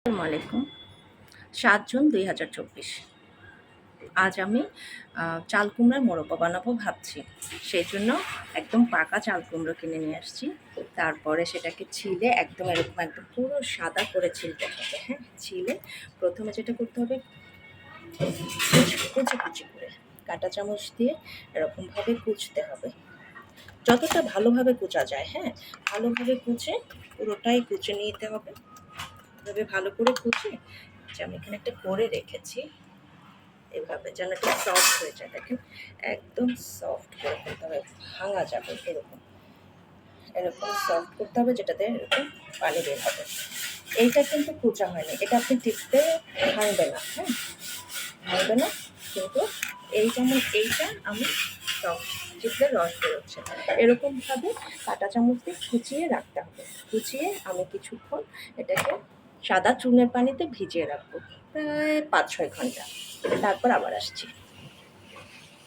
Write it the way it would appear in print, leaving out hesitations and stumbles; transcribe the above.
আসসালামু আলাইকুম। ৭ জুন ২০২৪। আজ আমি চাল কুমড়ার মোরব্বা বানাবো ভাবছি। সেই জন্য একদম পাকা চাল কুমড়ো কিনে নিয়ে আসছি। তারপরে সেটাকে ছিলে একদম এরকম একদম পুরো সাদা করে ছিলতে হবে। হ্যাঁ, ছিলে প্রথমে যেটা করতে হবে, কুচি কুচি করে কাঁটা চামচ দিয়ে এরকমভাবে কুচতে হবে, যতটা ভালোভাবে কুচা যায়। হ্যাঁ, ভালোভাবে কুচে পুরোটাই কুচে নিতে হবে। এভাবে ভালো করে কুচে যে আমি এখানে একটা করে রেখেছি, এভাবে যেন এটা সফট হয়ে যায়। দেখেন, একদম সফট করে করতে হবে, ভাঙা যাবে এরকম, এরকম সফট করতে হবে যেটাতে এরকম পানি বের হবে। এইটা কিন্তু কুচা হয়নি, এটা আপনি টিপতে ভাঙবে না। হ্যাঁ, ভাঙবে না, কিন্তু এই যেমন এইটা আমি সফট টিপলে রস বেরোচ্ছে, এরকমভাবে কাঁটা চামচ দিয়ে কুচিয়ে রাখতে হবে। কুচিয়ে আমি কিছুক্ষণ এটাকে সাদা চুনের পানিতে ভিজিয়ে রাখবো, প্রায় ৫-৬ ঘন্টা। তারপর আবার আসছি।